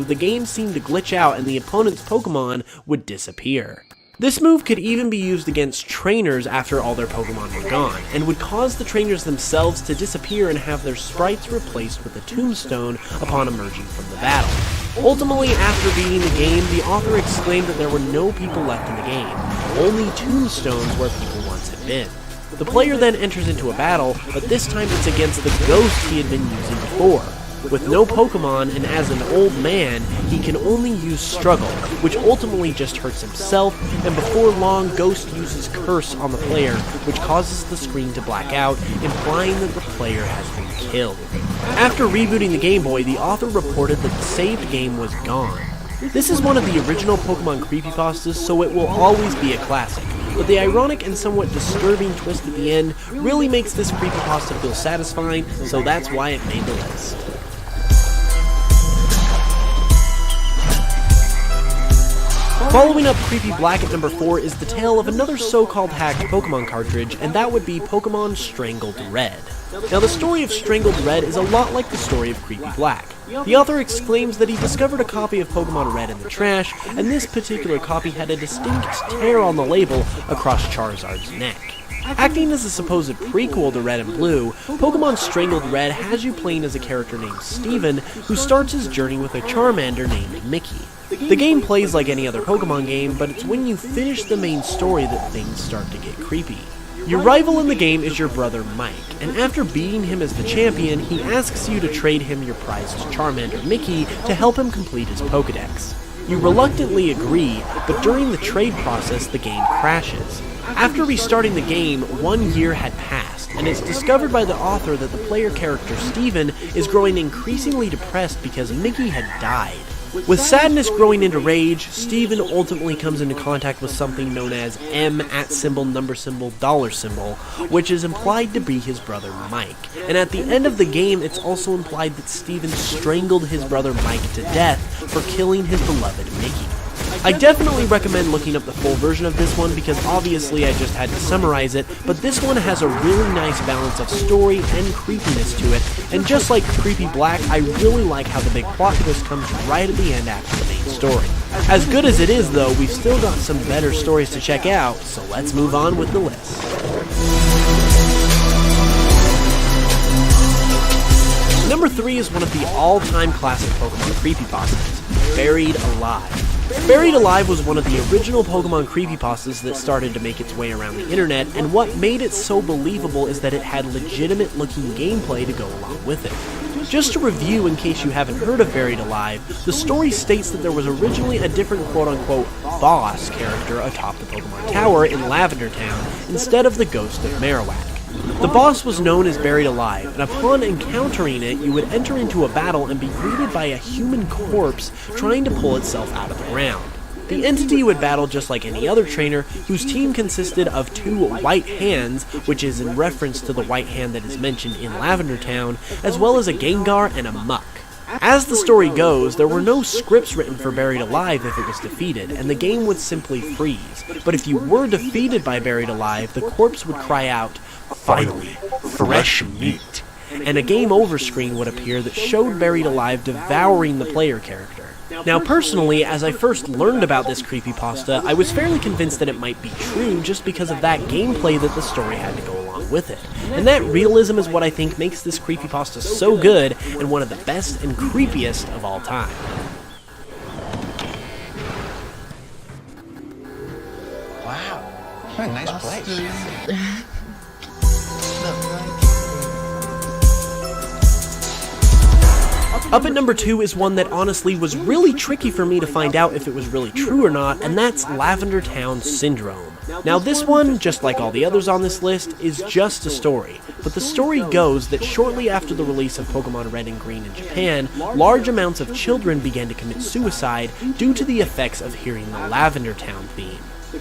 move, the game seemed to glitch out and the opponent's Pokemon would disappear. This move could even be used against trainers after all their Pokemon were gone, and would cause the trainers themselves to disappear and have their sprites replaced with a tombstone upon emerging from the battle. Ultimately, after beating the game, the author exclaimed that there were no people left in the game, only tombstones where people once had been. The player then enters into a battle, but this time it's against the ghost he had been using before. With no Pokemon and as an old man, he can only use Struggle, which ultimately just hurts himself, and before long, Ghost uses Curse on the player, which causes the screen to black out, implying that the player has been killed. After rebooting the Game Boy, the author reported that the saved game was gone. This is one of the original Pokemon creepypastas, so it will always be a classic, but the ironic and somewhat disturbing twist at the end really makes this creepypasta feel satisfying, so that's why it made the list. Following up Creepy Black at number 4 is the tale of another so-called hacked Pokemon cartridge, and that would be Pokemon Strangled Red. Now, the story of Strangled Red is a lot like the story of Creepy Black. The author exclaims that he discovered a copy of Pokemon Red in the trash, and this particular copy had a distinct tear on the label across Charizard's neck. Acting as a supposed prequel to Red and Blue, Pokemon Strangled Red has you playing as a character named Steven, who starts his journey with a Charmander named Mickey. The game plays like any other Pokemon game, but it's when you finish the main story that things start to get creepy. Your rival in the game is your brother Mike, and after beating him as the champion, he asks you to trade him your prized Charmander Mickey to help him complete his Pokedex. You reluctantly agree, but during the trade process, the game crashes. After restarting the game, 1 year had passed, and it's discovered by the author that the player character Steven is growing increasingly depressed because Mickey had died. With sadness growing into rage, Steven ultimately comes into contact with something known as $, which is implied to be his brother Mike. And at the end of the game, it's also implied that Steven strangled his brother Mike to death for killing his beloved Mickey. I definitely recommend looking up the full version of this one because obviously I just had to summarize it, but this one has a really nice balance of story and creepiness to it, and just like Creepy Black, I really like how the big plot twist comes right at the end after the main story. As good as it is though, we've still got some better stories to check out, so let's move on with the list. Number 3 is one of the all-time classic Pokemon creepypastas, Buried Alive. Buried Alive was one of the original Pokemon creepypastas that started to make its way around the internet, and what made it so believable is that it had legitimate-looking gameplay to go along with it. Just to review in case you haven't heard of Buried Alive, the story states that there was originally a different quote-unquote boss character atop the Pokemon Tower in Lavender Town instead of the Ghost of Marowak. The boss was known as Buried Alive, and upon encountering it, you would enter into a battle and be greeted by a human corpse trying to pull itself out of the ground. The entity would battle just like any other trainer, whose team consisted of 2 white hands, which is in reference to the white hand that is mentioned in Lavender Town, as well as a Gengar and a Muck. As the story goes, there were no scripts written for Buried Alive if it was defeated, and the game would simply freeze. But if you were defeated by Buried Alive, the corpse would cry out, "Finally, fresh meat," and a game over screen would appear that showed Buried Alive devouring the player character. Now personally, as I first learned about this creepypasta, I was fairly convinced that it might be true just because of that gameplay that the story had to go along with it. And that realism is what I think makes this creepypasta so good and one of the best and creepiest of all time. Wow, what a nice place. Up at number 2 is one that honestly was really tricky for me to find out if it was really true or not, and that's Lavender Town Syndrome. Now this one, just like all the others on this list, is just a story, but the story goes that shortly after the release of Pokemon Red and Green in Japan, large amounts of children began to commit suicide due to the effects of hearing the Lavender Town theme.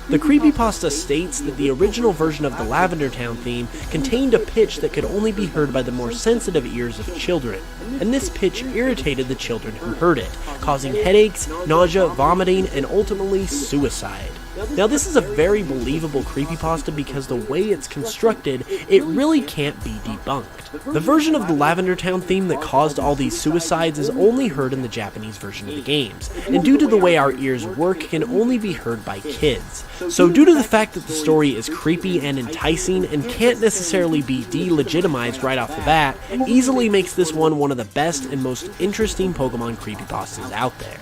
The creepypasta states that the original version of the Lavender Town theme contained a pitch that could only be heard by the more sensitive ears of children, and this pitch irritated the children who heard it, causing headaches, nausea, vomiting, and ultimately suicide. Now this is a very believable creepypasta because the way it's constructed, it really can't be debunked. The version of the Lavender Town theme that caused all these suicides is only heard in the Japanese version of the games, and due to the way our ears work, can only be heard by kids. So due to the fact that the story is creepy and enticing and can't necessarily be delegitimized right off the bat, easily makes this one of the best and most interesting Pokemon creepypastas out there.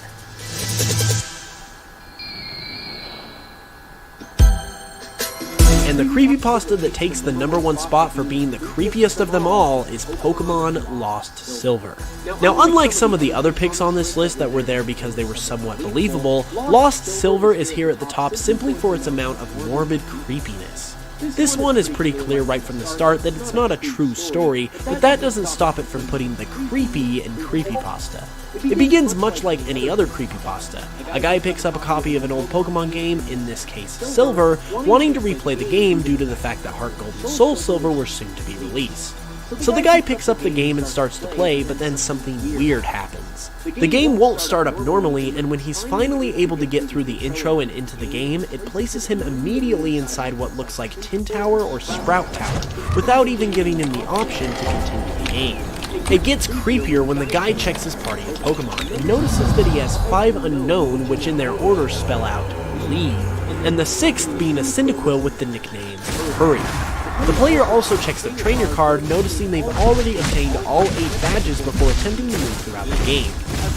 And the creepypasta that takes the #1 spot for being the creepiest of them all is Pokemon Lost Silver. Now, unlike some of the other picks on this list that were there because they were somewhat believable, Lost Silver is here at the top simply for its amount of morbid creepiness. This one is pretty clear right from the start that it's not a true story, but that doesn't stop it from putting the creepy in creepypasta. It begins much like any other creepypasta. A guy picks up a copy of an old Pokemon game, in this case Silver, wanting to replay the game due to the fact that Heart Gold and Soul Silver were soon to be released. So the guy picks up the game and starts to play, but then something weird happens. The game won't start up normally, and when he's finally able to get through the intro and into the game, it places him immediately inside what looks like Tin Tower or Sprout Tower, without even giving him the option to continue the game. It gets creepier when the guy checks his party of Pokemon and notices that he has 5 unknown, which in their order spell out leave, and the 6th being a Cyndaquil with the nickname Hurry. The player also checks their trainer card, noticing they've already obtained all 8 badges before attempting to move throughout the game.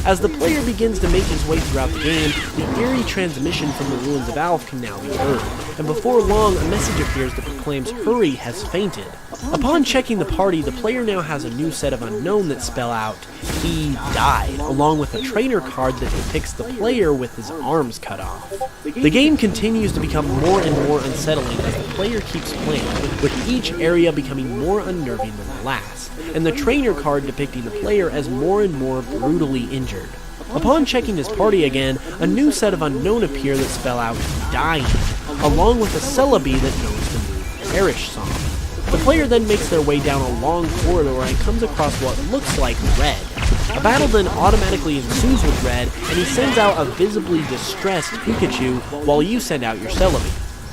As the player begins to make his way throughout the game, the eerie transmission from the ruins of Alph can now be heard, and before long a message appears that proclaims Hurry has fainted. Upon checking the party, the player now has a new set of unknown that spell out, he died, along with a trainer card that depicts the player with his arms cut off. The game continues to become more and more unsettling as the player keeps playing, with each area becoming more unnerving than the last, and the trainer card depicting the player as more and more brutally injured. Upon checking his party again, a new set of unknown appear that spell out dying, along with a Celebi that knows the new Perish song. The player then makes their way down a long corridor and comes across what looks like Red. A battle then automatically ensues with Red, and he sends out a visibly distressed Pikachu while you send out your Celebi.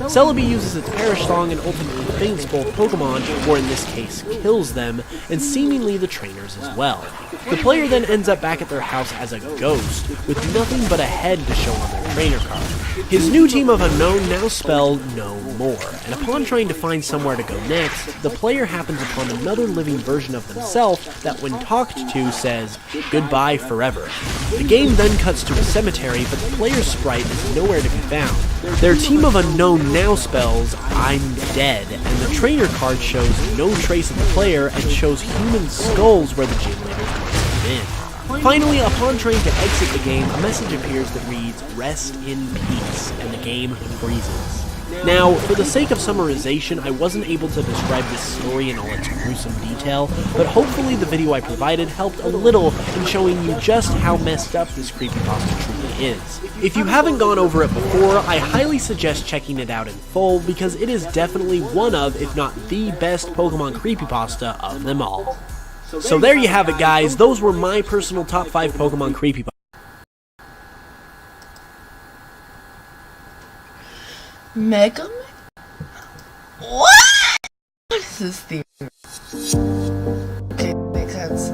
Celebi uses its Perish song and ultimately faints both Pokemon, or in this case, kills them, and seemingly the trainers as well. The player then ends up back at their house as a ghost, with nothing but a head to show on their trainer card. His new team of unknown now spell No More, and upon trying to find somewhere to go next, the player happens upon another living version of themselves that when talked to says, goodbye forever. The game then cuts to a cemetery, but the player's sprite is nowhere to be found. Their team of unknown now spells I'm dead, and the trainer card shows no trace of the player and shows human skulls where the gym leaders must have been. Finally, upon trying to exit the game, a message appears that reads, rest in peace, and the game freezes. Now, for the sake of summarization, I wasn't able to describe this story in all its gruesome detail, but hopefully the video I provided helped a little in showing you just how messed up this creepypasta truly is. If you haven't gone over it before, I highly suggest checking it out in full, because it is definitely one of, if not the best Pokemon creepypasta of them all. So there you have it, guys. Those were my personal top 5 Pokemon creepypasta. Mega? What? What is this thing? Okay, makes sense.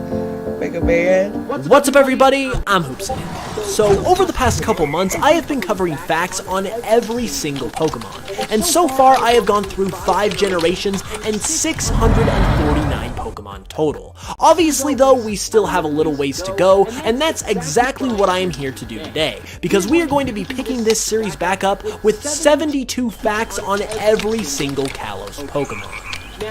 Mega Man. What's up, everybody? I'm Hoopsin. So, over the past couple months, I have been covering facts on every single Pokemon, and so far I have gone through 5 generations and 649 Pokemon total. Obviously though, we still have a little ways to go, and that's exactly what I am here to do today, because we are going to be picking this series back up with 72 facts on every single Kalos Pokemon.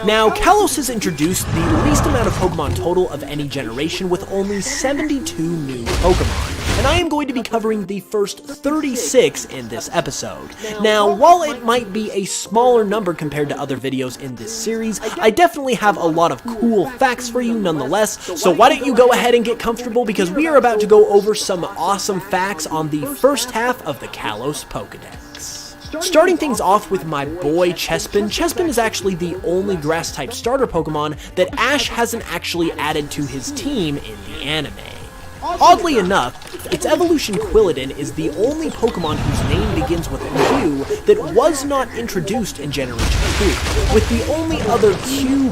Now, Kalos has introduced the least amount of Pokemon total of any generation with only 72 new Pokemon, and I am going to be covering the first 36 in this episode. Now, while it might be a smaller number compared to other videos in this series, I definitely have a lot of cool facts for you nonetheless, so why don't you go ahead and get comfortable, because we are about to go over some awesome facts on the first half of the Kalos Pokedex. Starting things off with my boy Chespin. Chespin is actually the only Grass-type starter Pokemon that Ash hasn't actually added to his team in the anime. Oddly enough, its evolution Quilladin is the only Pokemon whose name begins with Q that was not introduced in Generation 2, with the only other Q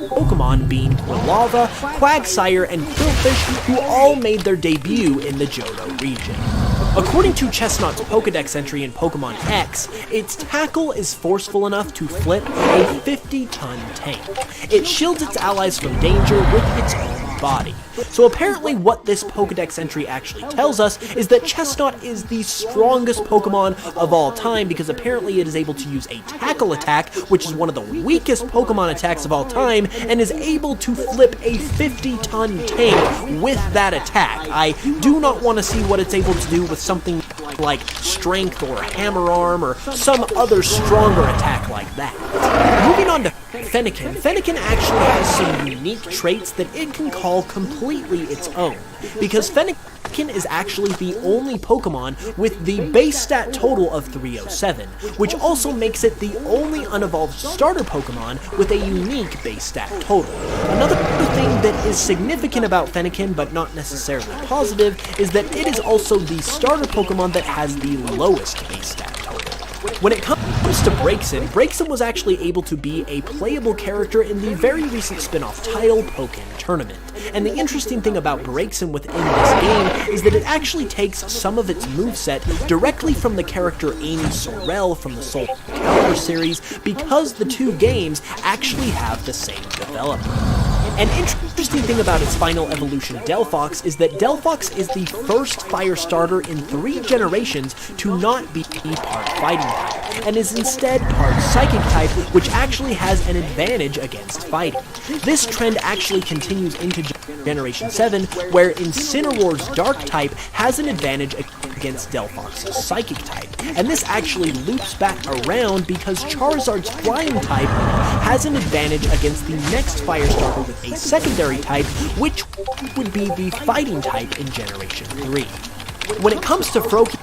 Pokemon being Quilava, Quagsire, and Qwilfish, who all made their debut in the Johto region. According to Chestnut's Pokedex entry in Pokemon X, its tackle is forceful enough to flip a 50-ton tank. It shields its allies from danger with its own body. So apparently what this Pokedex entry actually tells us is that Chestnut is the strongest Pokemon of all time, because apparently it is able to use a tackle attack, which is one of the weakest Pokemon attacks of all time, and is able to flip a 50-ton tank with that attack. I do not want to see what it's able to do with something like Strength or Hammer Arm or some other stronger attack like that. Moving on to Fennekin. Fennekin actually has some unique traits that it can call completely its own, because Fennekin is actually the only Pokemon with the base stat total of 307, which also makes it the only unevolved starter Pokemon with a unique base stat total. Another thing that is significant about Fennekin, but not necessarily positive, is that it is also the starter Pokemon that has the lowest base stat total. When it comes to Braixen was actually able to be a playable character in the very recent spin-off title, Pokken Tournament. And the interesting thing about Braixen within this game is that it actually takes some of its moveset directly from the character Amy Sorrel from the Soul Calibur series, because the two games actually have the same developer. An interesting thing about its final evolution, Delphox, is that Delphox is the first fire starter in 3 generations to not be part fighting type, and is instead part psychic type, which actually has an advantage against fighting. This trend actually continues into Generation 7, where Incineroar's dark type has an advantage against Delphox's psychic type, and this actually loops back around because Charizard's flying type has an advantage against the next fire starter with a secondary type, which would be the fighting type in Generation 3. When it comes to Froakie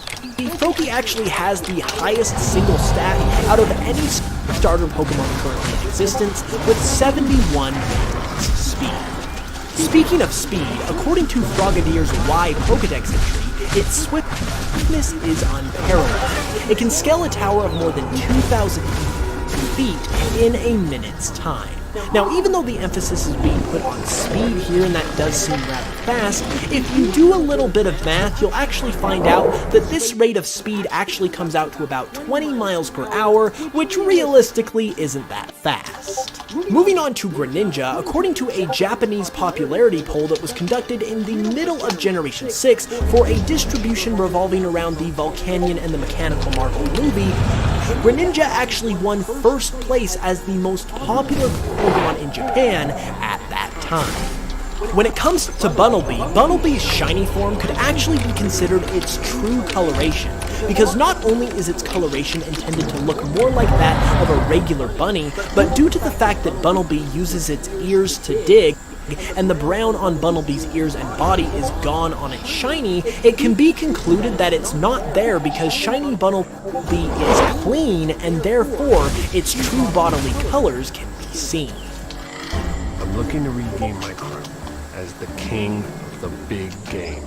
actually has the highest single stat out of any starter Pokemon currently in existence, with 71 speed. Speaking of speed, according to Frogadier's Y Pokedex entry, its swiftness is unparalleled. It can scale a tower of more than 2,000 feet in a minute's time. Now, even though the emphasis is being put on speed here, and that does seem rather fast, if you do a little bit of math, you'll actually find out that this rate of speed actually comes out to about 20 miles per hour, which realistically isn't that fast. Moving on to Greninja, according to a Japanese popularity poll that was conducted in the middle of Generation 6 for a distribution revolving around the Volcanion and the Mechanical Marvel movie, Greninja actually won first place as the most popular Pokemon in Japan at that time. When it comes to Bunnelby's shiny form could actually be considered its true coloration, because not only is its coloration intended to look more like that of a regular bunny, but due to the fact that Bunnelby uses its ears to dig, and the brown on Bunnelby's ears and body is gone on its shiny, it can be concluded that it's not there because shiny Bunnelby is clean, and therefore its true bodily colors can be seen. I'm looking to regain my crown as the king of the big game.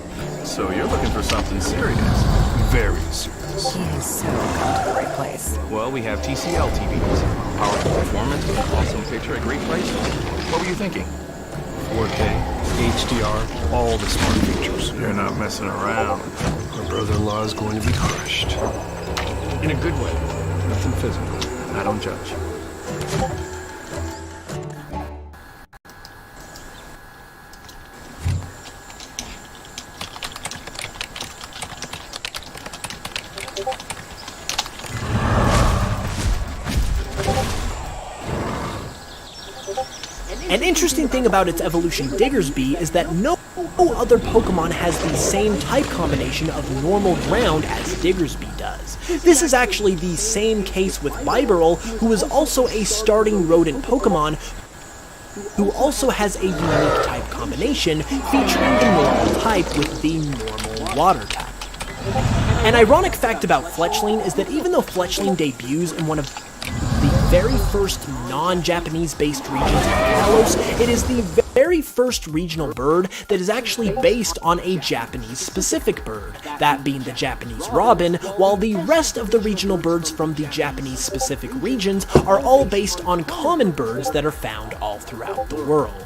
So you're looking for something serious? Very serious. He's so come to the right place. Well, we have TCL TVs. Powerful performance with an awesome picture at great price. What were you thinking? 4K, HDR, all the smart features. You're not messing around. My brother-in-law is going to be crushed. In a good way. Nothing physical. I don't judge. An interesting thing about its evolution Diggersby is that no other Pokemon has the same type combination of normal ground as Diggersby does. This is actually the same case with Bibarel, who is also a starting rodent Pokemon, who also has a unique type combination featuring the normal type with the normal water type. An ironic fact about Fletchling is that even though Fletchling debuts in one of the very first non-Japanese based regions of Kalos, it is the very very first regional bird that is actually based on a Japanese-specific bird, that being the Japanese robin, while the rest of the regional birds from the Japanese-specific regions are all based on common birds that are found all throughout the world.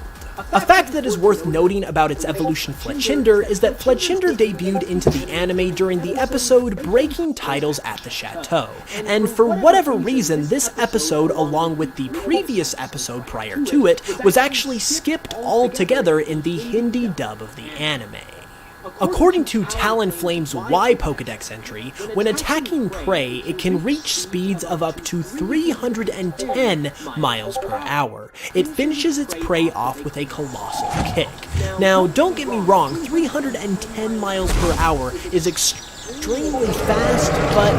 A fact that is worth noting about its evolution Fletchinder is that Fletchinder debuted into the anime during the episode Breaking Titles at the Chateau, and for whatever reason, this episode, along with the previous episode prior to it, was actually skipped altogether in the Hindi dub of the anime. According to Talonflame's Y Pokedex entry, when attacking prey, it can reach speeds of up to 310 miles per hour. It finishes its prey off with a colossal kick. Now, don't get me wrong, 310 miles per hour is extremely fast, but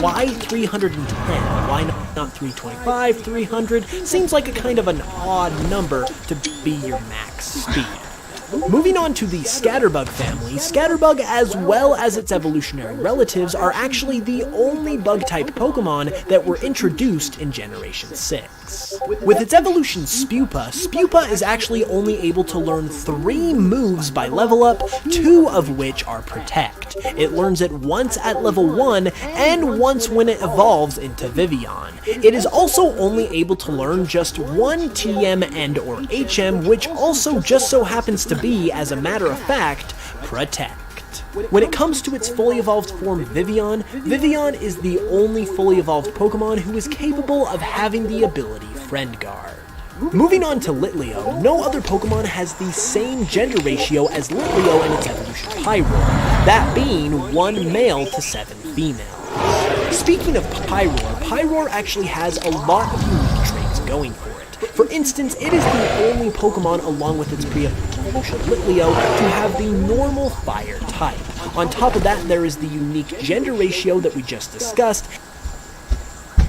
why 310? Why not 325, 300? Seems like a kind of an odd number to be your max speed. Moving on to the Scatterbug family, Scatterbug as well as its evolutionary relatives are actually the only bug-type Pokemon that were introduced in Generation 6. With its evolution Spupa, Spupa is actually only able to learn 3 moves by level up, 2 of which are Protect. It learns it once at level 1 and once when it evolves into Vivillon. It is also only able to learn just 1 TM and or HM, which also just so happens to be, as a matter of fact, Protect. When it comes to its fully evolved form Vivillon, Vivillon is the only fully evolved Pokemon who is capable of having the ability Friend Guard. Moving on to Litleo, no other Pokemon has the same gender ratio as Litleo in its evolution Pyroar, that being 1 male to 7 female. Speaking of Pyroar, Pyroar actually has a lot of unique traits going for it. For instance, it is the only Pokemon along with its pre-evolution Litleo to have the normal fire type. On top of that, there is the unique gender ratio that we just discussed.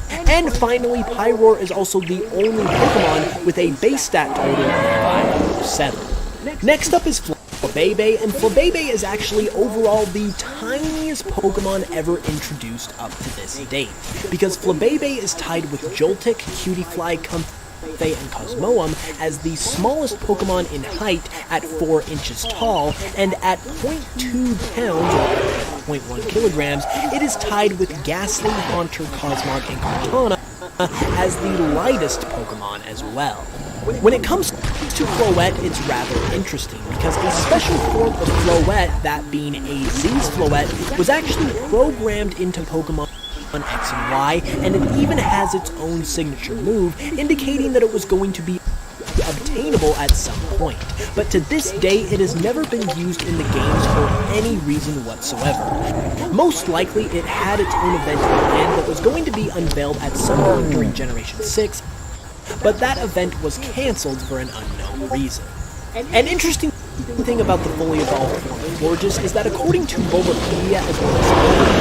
And finally, Pyroar is also the only Pokemon with a base stat total of 507. Next up is Flabebe, and Flabebe is actually overall the tiniest Pokemon ever introduced up to this date, because Flabebe is tied with Joltik, Cutiefly, Comfey, and Cosmoem as the smallest Pokemon in height at 4 inches tall, and at 0.2 pounds, or 0.1 kilograms, it is tied with Ghastly, Haunter, Cosmog, and Cortana as the lightest Pokemon as well. When it comes to Floette, it's rather interesting, because a special form of Floette, that being a Z's Floette, was actually programmed into Pokemon X and Y, and it even has its own signature move, indicating that it was going to be obtainable at some point. But to this day, it has never been used in the games for any reason whatsoever. Most likely, it had its own event planned that was going to be unveiled at some point during Generation 6, but that event was cancelled for an unknown reason. An interesting thing about the fully evolved form of Florges is that according to Bulbapedia as well as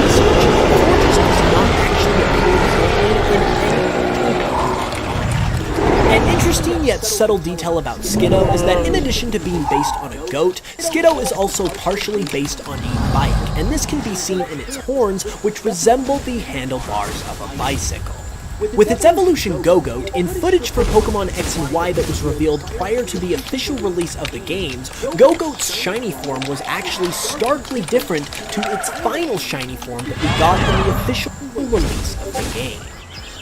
research, Florges does not actually appear in any. An interesting yet subtle detail about Skiddo is that in addition to being based on a goat, Skiddo is also partially based on a bike, and this can be seen in its horns, which resemble the handlebars of a bicycle. With its evolution Go-Goat, in footage for Pokemon X and Y that was revealed prior to the official release of the games, Go-Goat's shiny form was actually starkly different to its final shiny form that we got in the official release of the game.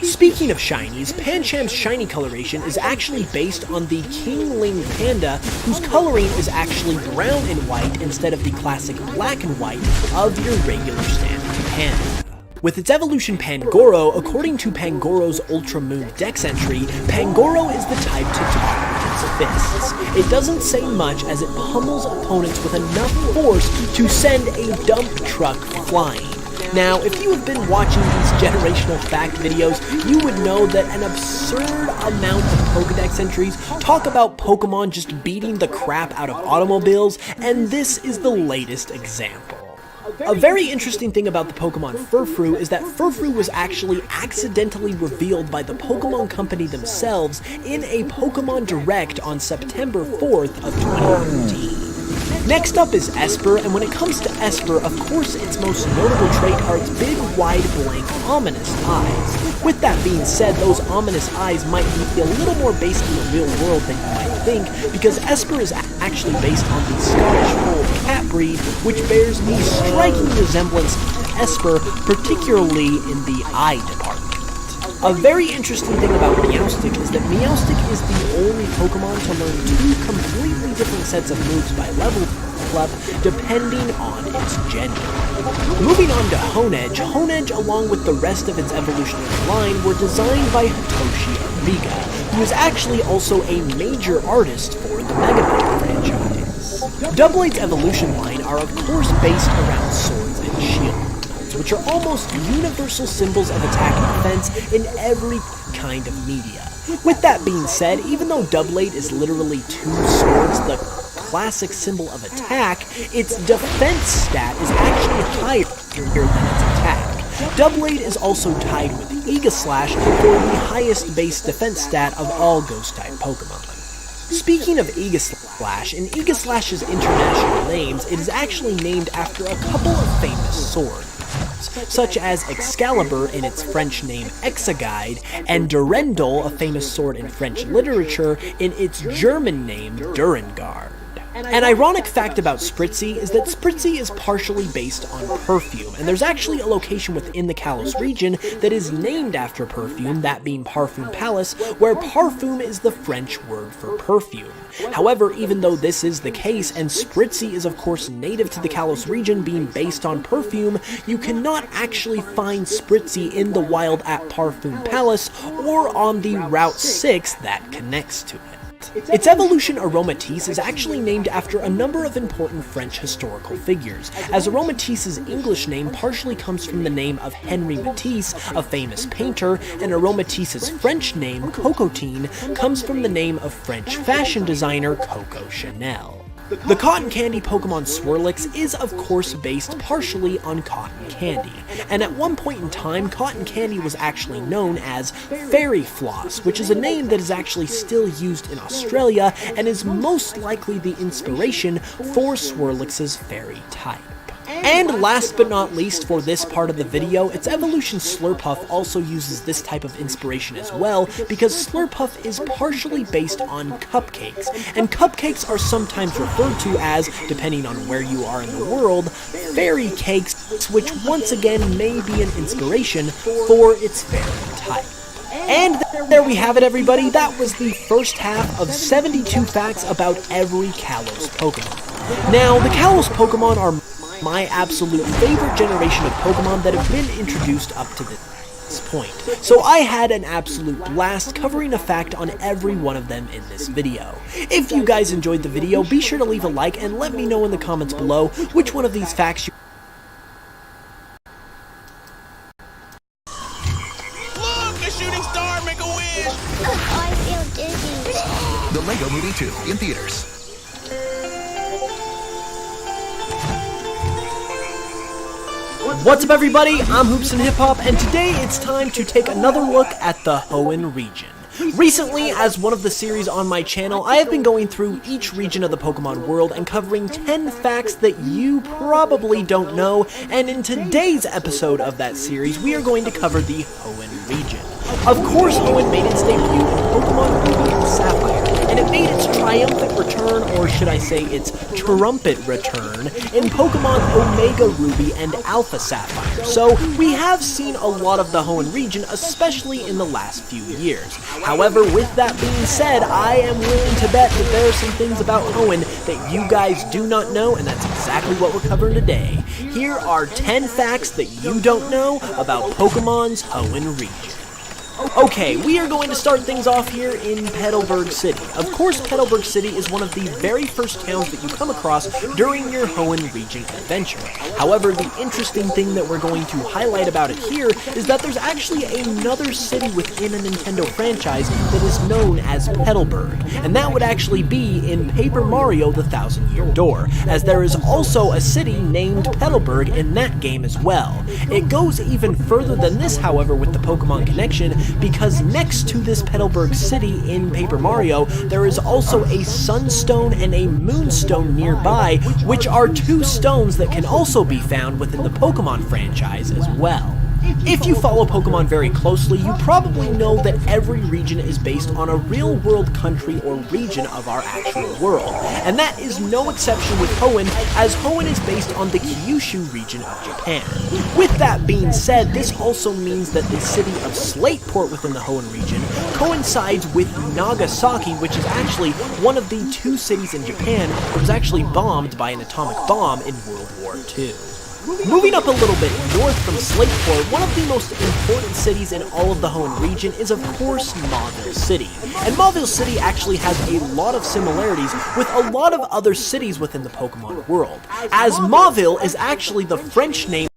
Speaking of shinies, Pancham's shiny coloration is actually based on the King Ling Panda, whose coloring is actually brown and white instead of the classic black and white of your regular standard panda. With its evolution Pangoro, according to Pangoro's Ultra Moon Dex entry, Pangoro is the type to talk with its fists. It doesn't say much as it pummels opponents with enough force to send a dump truck flying. Now, if you have been watching these generational fact videos, you would know that an absurd amount of Pokedex entries talk about Pokemon just beating the crap out of automobiles, and this is the latest example. A very interesting thing about the Pokemon Furfrou is that Furfrou was actually accidentally revealed by the Pokemon Company themselves in a Pokemon Direct on September 4th of 2013. Next up is Esper, and when it comes to Esper, of course its most notable trait are its big, wide, blank, ominous eyes. With that being said, those ominous eyes might be a little more based in the real world than you might think, because Esper is actually based on the Scottish Fold cat breed, which bears the striking resemblance to Esper, particularly in the eye department. A very interesting thing about Meowstic is that Meowstic is the only Pokemon to learn two completely different sets of moves by level up, depending on its gender. Moving on to Honedge, Honedge along with the rest of its evolutionary line were designed by Hitoshi Ariga, who is actually also a major artist for the Mega Man franchise. Doublade's evolution line are of course based around swords and shields, which are almost universal symbols of attack and defense in every kind of media. With that being said, even though Doublade is literally two swords, the classic symbol of attack, its defense stat is actually higher than its attack. Doublade is also tied with Aegislash for the highest base defense stat of all Ghost-type Pokemon. Speaking of Aegislash, in Aegislash's international names, it is actually named after a couple of famous swords, such as Excalibur in its French name Exaguide, and Durendal, a famous sword in French literature, in its German name Durengard. An ironic fact about Spritzy is that Spritzy is partially based on perfume, and there's actually a location within the Kalos region that is named after perfume, that being Parfum Palace, where parfum is the French word for perfume. However, even though this is the case, and Spritzy is of course native to the Kalos region being based on perfume, you cannot actually find Spritzy in the wild at Parfum Palace or on the Route 6 that connects to it. Its evolution Aromatisse is actually named after a number of important French historical figures, as Aromatisse's English name partially comes from the name of Henri Matisse, a famous painter, and Aromatisse's French name, Cocotine, comes from the name of French fashion designer Coco Chanel. The cotton candy Pokemon Swirlix is of course based partially on cotton candy, and at one point in time, cotton candy was actually known as Fairy Floss, which is a name that is actually still used in Australia and is most likely the inspiration for Swirlix's fairy type. And last but not least for this part of the video, its evolution Slurpuff also uses this type of inspiration as well, because Slurpuff is partially based on cupcakes, and cupcakes are sometimes referred to as, depending on where you are in the world, fairy cakes, which once again may be an inspiration for its fairy type. And there we have it, everybody. That was the first half of 72 facts about every Kalos Pokemon. Now, the Kalos Pokemon are my absolute favorite generation of Pokemon that have been introduced up to this point. So I had an absolute blast covering a fact on every one of them in this video. If you guys enjoyed the video, be sure to leave a like and let me know in the comments below which one of these facts you... Look, a shooting star, make a wish! Oh, I feel dizzy. The Lego Movie 2 in theaters. What's up, everybody? I'm Hoops and Hip Hop, and today it's time to take another look at the Hoenn region. Recently, as one of the series on my channel, I have been going through each region of the Pokemon world and covering 10 facts that you probably don't know, and in today's episode of that series, we are going to cover the Hoenn region. Of course, Hoenn made its debut in Pokemon Ruby and Sapphire, and it made its triumphant return, or should I say its trumpet return, in Pokemon Omega Ruby and Alpha Sapphire. So, we have seen a lot of the Hoenn region, especially in the last few years. However, with that being said, I am willing to bet that there are some things about Hoenn that you guys do not know, and that's exactly what we're covering today. Here are 10 facts that you don't know about Pokemon's Hoenn region. Okay, we are going to start things off here in Petalburg City. Of course, Petalburg City is one of the very first towns that you come across during your Hoenn region adventure. However, the interesting thing that we're going to highlight about it here is that there's actually another city within a Nintendo franchise that is known as Petalburg, and that would actually be in Paper Mario: The Thousand-Year Door, as there is also a city named Petalburg in that game as well. It goes even further than this, however, with the Pokemon connection, because next to this Petalburg city in Paper Mario, there is also a Sunstone and a Moonstone nearby, which are two stones that can also be found within the Pokemon franchise as well. If you follow Pokemon very closely, you probably know that every region is based on a real-world country or region of our actual world, and that is no exception with Hoenn, as Hoenn is based on the Kyushu region of Japan. With that being said, this also means that the city of Slateport within the Hoenn region coincides with Nagasaki, which is actually one of the two cities in Japan that was actually bombed by an atomic bomb in World War II. Moving up a little bit north from Slateport, one of the most important cities in all of the Hoenn region is of course Mauville City. And Mauville City actually has a lot of similarities with a lot of other cities within the Pokemon world, as Mauville is actually the French name